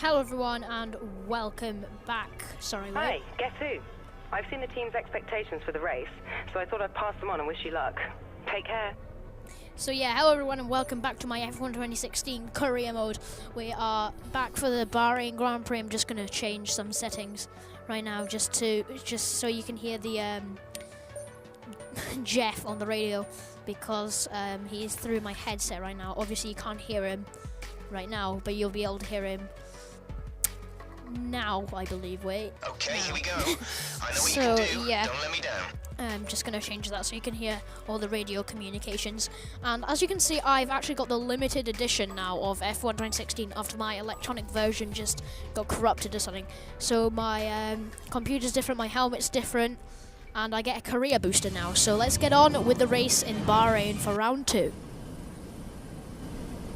Hello everyone and welcome back. Sorry, wait. Hi, guess who? I've seen the team's expectations for the race, so I thought I'd pass them on and wish you luck. Take care. So yeah, hello everyone and welcome back to my F1 2016 career mode. We are back for the Bahrain Grand Prix. I'm just going to change some settings right now just so you can hear the Jeff on the radio, because he's through my headset right now. Obviously you can't hear him right now, but you'll be able to hear him now, I believe. Wait. Okay, here we go. I know what So, you can do. yeah. Don't let me down. I'm just going to change that so you can hear all the radio communications. And as you can see, I've actually got the limited edition now of F1 2016 after my electronic version just got corrupted or something. So my computer's different, my helmet's different, and I get a career booster now. So let's get on with the race in Bahrain for round 2.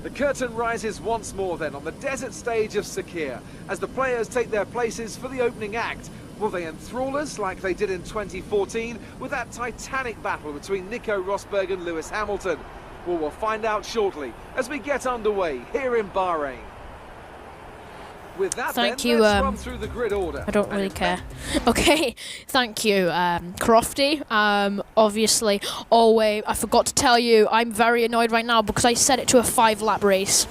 The curtain rises once more then on the desert stage of Sakir as the players take their places for the opening act. Will they enthrall us like they did in 2014 with that titanic battle between Nico Rosberg and Lewis Hamilton? Well, we'll find out shortly as we get underway here in Bahrain. With that, Thank then, you, let's run through the grid order. I don't really care. Okay, thank you, Crofty. Obviously, always, I forgot to tell you, I'm very annoyed right now because I set it to a 5-lap race.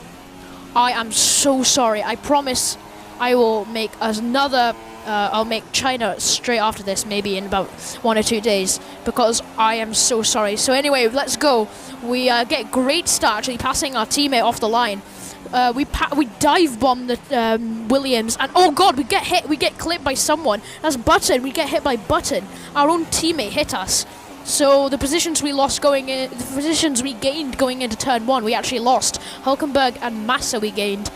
I am so sorry. I promise I will make another, I'll make China straight after this, maybe in about 1 or 2 days, because I am so sorry. So anyway, let's go. We get great start, actually, passing our teammate off the line. We dive bomb the Williams, and oh god, we get hit. We get clipped by someone. That's Button. We get hit by Button. Our own teammate hit us. So the positions we lost the positions we gained going into turn 1, we actually lost. Hulkenberg and Massa we gained.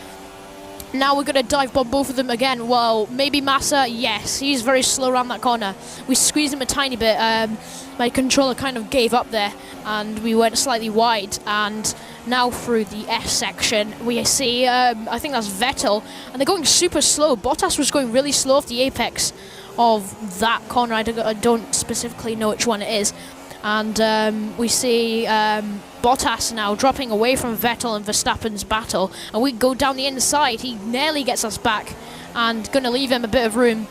Now we're going to dive bomb both of them again. Well, maybe Massa, yes. He's very slow around that corner. We squeezed him a tiny bit. My controller kind of gave up there, and we went slightly wide. And now through the S section, we see, I think that's Vettel, and they're going super slow. Bottas was going really slow off the apex of that corner. I don't specifically know which one it is. And we see Bottas now dropping away from Vettel and Verstappen's battle, and we go down the inside. He nearly gets us back and going to leave him a bit of room,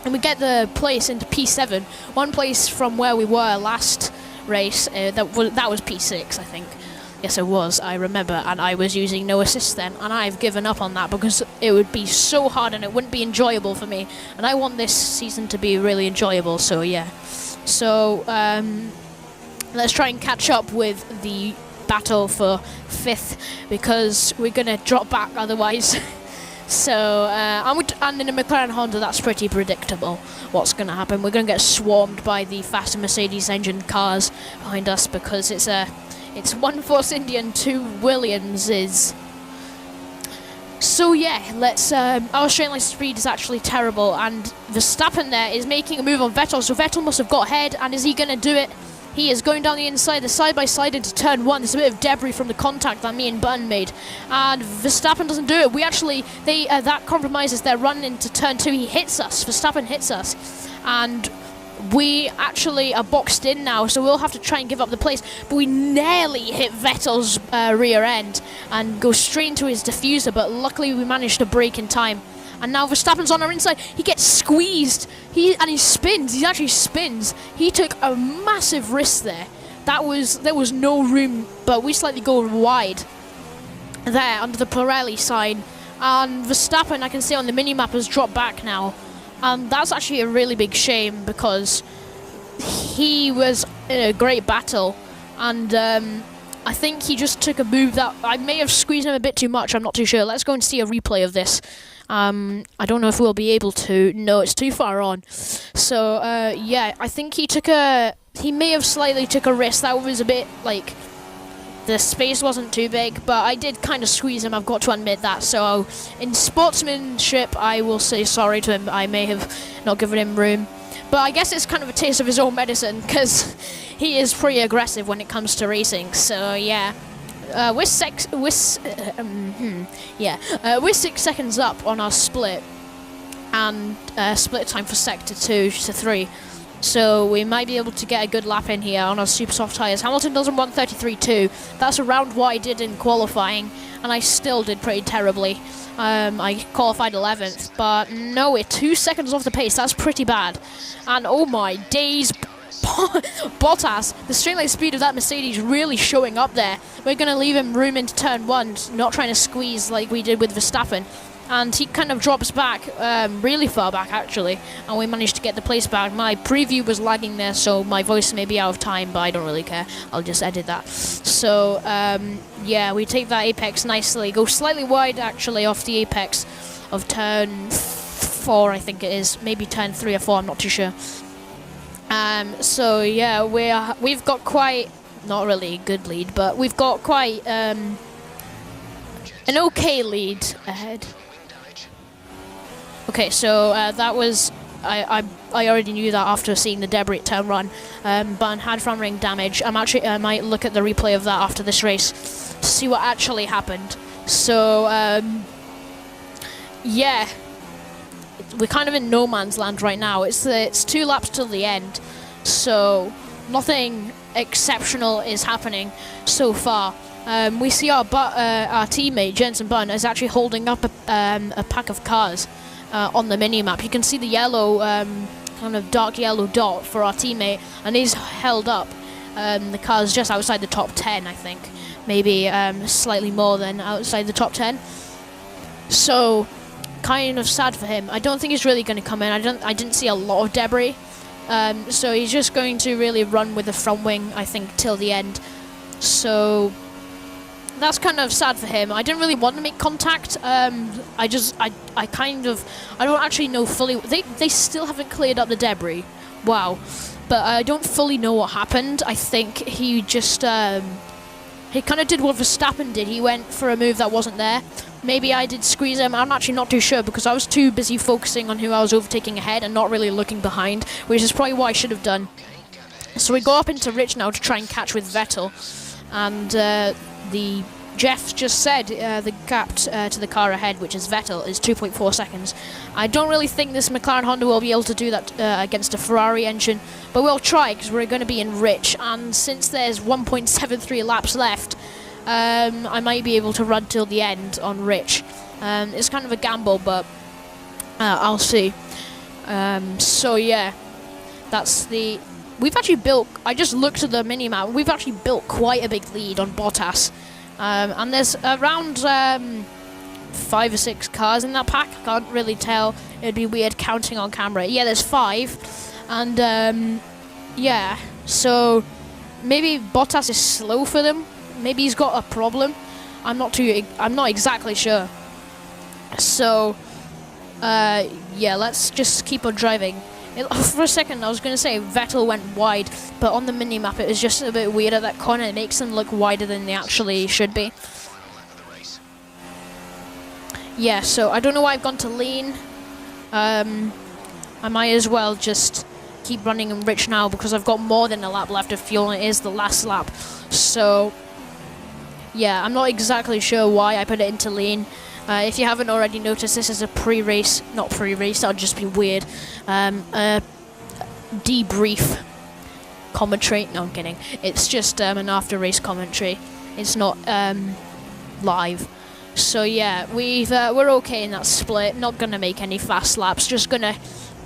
and we get the place into P7, one place from where we were last race. That was P6, I think. Yes, it was, I remember, and I was using no assist then, and I've given up on that because it would be so hard and it wouldn't be enjoyable for me, and I want this season to be really enjoyable, so yeah. So let's try and catch up with the battle for 5th, because we're going to drop back otherwise. So, and in a McLaren Honda, that's pretty predictable what's going to happen. We're going to get swarmed by the faster Mercedes engine cars behind us, because it's one Force India and 2 Williamses. So yeah, let's. Our straight line speed is actually terrible, and Verstappen there is making a move on Vettel. So Vettel must have got ahead, and is he going to do it? He is going down the inside, the side-by-side into turn 1. There's a bit of debris from the contact that me and Button made, and Verstappen doesn't do it. We actually, that compromises their run into turn 2. He hits us. Verstappen hits us, and we actually are boxed in now, so we'll have to try and give up the place. But we nearly hit Vettel's rear end and go straight into his diffuser, but luckily we managed to brake in time. And now Verstappen's on our inside. He gets squeezed. He spins. He actually spins. He took a massive risk there. There was no room, but we slightly go wide there under the Pirelli sign. And Verstappen, I can see on the minimap, has dropped back now. And that's actually a really big shame, because he was in a great battle. And I think he just took a move that I may have squeezed him a bit too much. I'm not too sure. Let's go and see a replay of this. I don't know if we'll be able to. No, it's too far on. So, yeah, I think he may have slightly took a risk. That was a bit, like, the space wasn't too big, but I did kind of squeeze him, I've got to admit that. So, in sportsmanship, I will say sorry to him. I may have not given him room. But I guess it's kind of a taste of his own medicine, because he is pretty aggressive when it comes to racing. So, yeah. We're 6 seconds up on our split, and split time for sector 2 to 3. So we might be able to get a good lap in here on our super soft tyres. Hamilton does a 1:33.2. That's around what I did in qualifying, and I still did pretty terribly. I qualified 11th, but no, we're 2 seconds off the pace. That's pretty bad. And oh my days, Bottas, the straight line speed of that Mercedes really showing up there. We're going to leave him room into turn 1, not trying to squeeze like we did with Verstappen. And he kind of drops back, really far back actually, and we managed to get the place back. My preview was lagging there, so my voice may be out of time, but I don't really care. I'll just edit that. So, yeah, we take that apex nicely. Go slightly wide actually off the apex of turn 4, I think it is. Maybe turn 3 or 4, I'm not too sure. So, yeah, we've got quite, not really a good lead, but we've got quite an okay lead ahead. Okay, so that was, I already knew that after seeing the debris turn run, but had front ring damage. I might look at the replay of that after this race to see what actually happened. So, yeah, we're kind of in no man's land right now. It's 2 laps till the end, so nothing exceptional is happening so far. We see our teammate Jenson is actually holding up a pack of cars on the mini-map. You can see the yellow, kind of dark yellow dot for our teammate, and he's held up the cars just outside the top 10, I think. Maybe slightly more than outside the top 10. So, kind of sad for him. I don't think he's really going to come in. I didn't see a lot of debris. So he's just going to really run with the front wing, I think, till the end. So that's kind of sad for him. I didn't really want to make contact. I don't actually know fully. They still haven't cleared up the debris. Wow. But I don't fully know what happened. I think he just, he kind of did what Verstappen did. He went for a move that wasn't there. Maybe I did squeeze him. I'm actually not too sure because I was too busy focusing on who I was overtaking ahead and not really looking behind, which is probably what I should have done. So we go up into Rich now to try and catch with Vettel. And the Jeff just said the gap to the car ahead, which is Vettel, is 2.4 seconds. I don't really think this McLaren Honda will be able to do that against a Ferrari engine, but we'll try because we're going to be in Rich. And since there's 1.73 laps left, I might be able to run till the end on Rich. It's kind of a gamble, but I'll see. So yeah, that's the... We've actually built... I just looked at the mini-map. We've actually built quite a big lead on Bottas. And there's around 5 or 6 cars in that pack. I can't really tell. It'd be weird counting on camera. Yeah, there's 5. And, yeah. So, maybe Bottas is slow for them. Maybe he's got a problem. I'm not exactly sure. So, yeah, let's just keep on driving. For a second, I was going to say Vettel went wide, but on the mini-map it was just a bit weird at that corner. It makes them look wider than they actually should be. Yeah, so I don't know why I've gone to lean. I might as well just keep running in Rich now because I've got more than a lap left of fuel and it is the last lap. So, yeah, I'm not exactly sure why I put it into lean. If you haven't already noticed, this is a pre-race, not pre-race, that would just be weird, debrief commentary. No, I'm kidding. It's just an after-race commentary. It's not live. So yeah, we're okay in that split. Not going to make any fast laps, just going to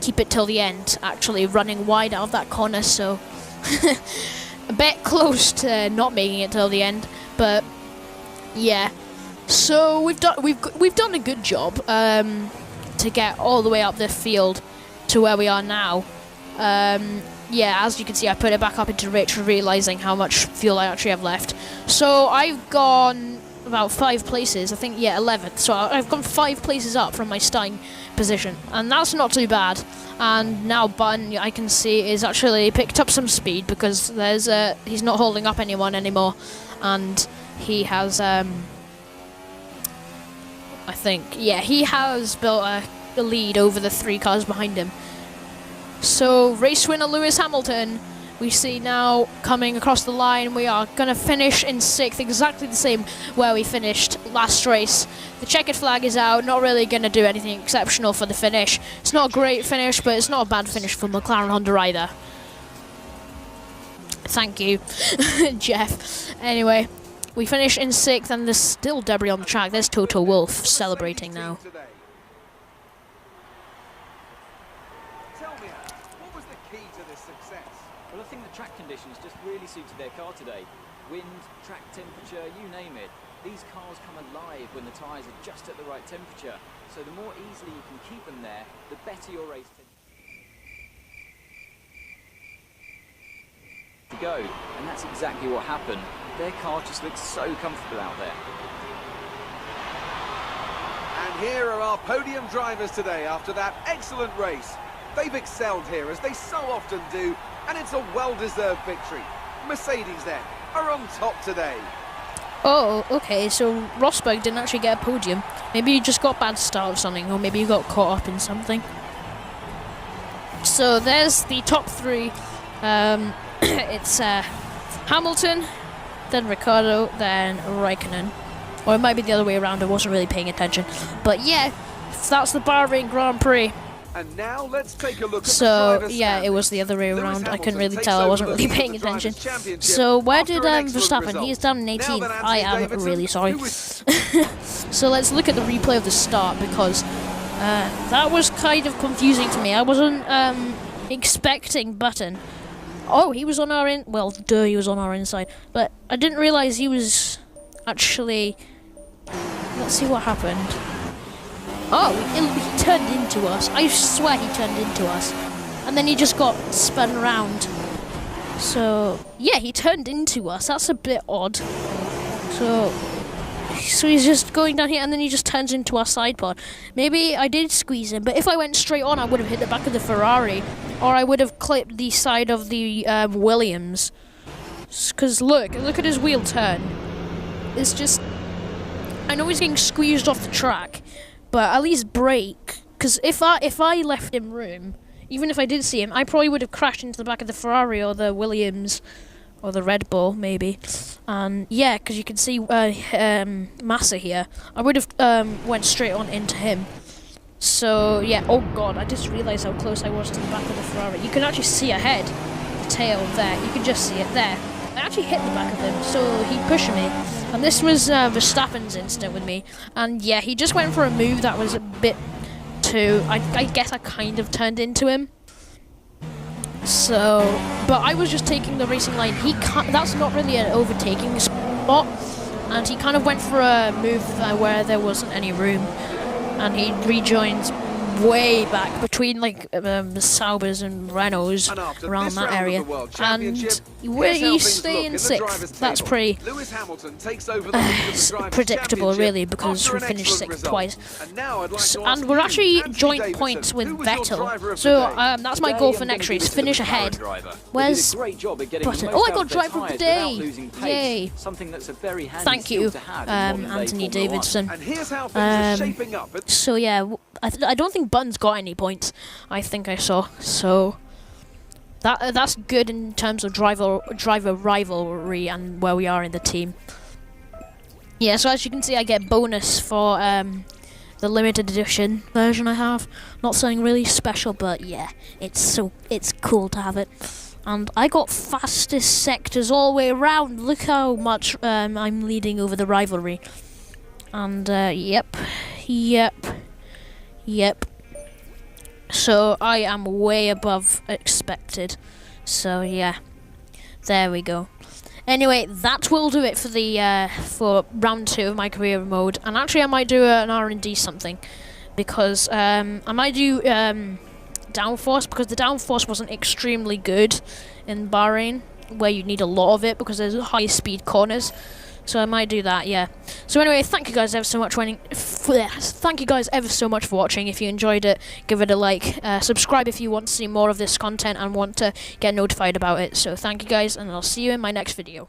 keep it till the end, actually running wide out of that corner, so a bit close to not making it till the end, but yeah. So we've done a good job to get all the way up the field to where we are now. Yeah, as you can see, I put it back up into Rich, realizing how much fuel I actually have left. So I've gone about 5 places, I think, yeah, 11th. So I've gone 5 places up from my starting position, and that's not too bad. And now Button, I can see, is actually picked up some speed because there's he's not holding up anyone anymore, and he has I think, yeah, he has built a lead over the 3 cars behind him. So, race winner Lewis Hamilton, we see now coming across the line. We are going to finish in 6th, exactly the same where we finished last race. The checkered flag is out, not really going to do anything exceptional for the finish. It's not a great finish, but it's not a bad finish for McLaren Honda either. Thank you, Jeff. Anyway. we finish in 6th, and there's still debris on the track. There's Toto Wolff celebrating now. Tell me, what was the key to this success? Well, I think the track conditions just really suited their car today. Wind, track temperature, you name it. These cars come alive when the tyres are just at the right temperature. So the more easily you can keep them there, the better your race to go. And that's exactly what happened. Their car just looks so comfortable out there. And here are our podium drivers today after that excellent race. They've excelled here, as they so often do, and it's a well-deserved victory. Mercedes, then, are on top today. Oh, okay, so Rosberg didn't actually get a podium. Maybe he just got bad start or something, or maybe he got caught up in something. So there's the top 3. It's Hamilton, then Ricciardo, then Raikkonen. Or it might be the other way around, I wasn't really paying attention. But yeah, that's the Bahrain Grand Prix. And now let's take a look at So the yeah, it was the other way around. I couldn't really tell, I wasn't really paying attention. So where did Verstappen? He's down in 18th. I am really sorry. So let's look at the replay of the start, because that was kind of confusing to me. I wasn't expecting Button. Oh, he was on our he was on our inside. But I didn't realise he was actually... Let's see what happened. Oh, he turned into us. I swear he turned into us. And then he just got spun around. So, yeah, he turned into us. That's a bit odd. So he's just going down here, and then he just turns into our side pod. Maybe I did squeeze him, but if I went straight on, I would have hit the back of the Ferrari. Or I would have clipped the side of the Williams. Because look at his wheel turn. It's just... I know he's getting squeezed off the track, but at least brake. Because if I left him room, even if I did see him, I probably would have crashed into the back of the Ferrari or the Williams or the Red Bull, maybe. And yeah, because you can see Massa here. I would have went straight on into him. So yeah, oh god, I just realised how close I was to the back of the Ferrari. You can actually see ahead, the tail there. You can just see it there. I actually hit the back of him, so he pushed me. And this was Verstappen's incident with me. And yeah, he just went for a move that was a bit too... I guess I kind of turned into him. So, but I was just taking the racing line. That's not really an overtaking spot. And he kind of went for a move where there wasn't any room. And he rejoins way back between like the Saubers and Renaults around that area, and he's staying 6th. That's pretty predictable, really, because we finished 6th twice, and we're actually joint points with Vettel. So that's my goal for next race: finish ahead. Where's Button? Oh, I got driver of the day! Yay! Thank you, Anthony Davidson. So yeah, I don't think Button's got any points. I think I saw. So that's good in terms of driver rivalry and where we are in the team. Yeah, so as you can see, I get bonus for the limited edition version I have. Not something really special, but yeah, it's cool to have it. And I got fastest sectors all the way around. Look how much I'm leading over the rivalry. And yep. So I am way above expected. So yeah, there we go. Anyway, that will do it for the for round 2 of my career mode. And actually, I might do an R&D something, because I might do downforce, because the downforce wasn't extremely good in Bahrain, where you need a lot of it because there's high speed corners. So I might do that, yeah. So anyway, thank you guys ever so much for watching. If you enjoyed it, give it a like. Subscribe if you want to see more of this content and want to get notified about it. So thank you guys, and I'll see you in my next video.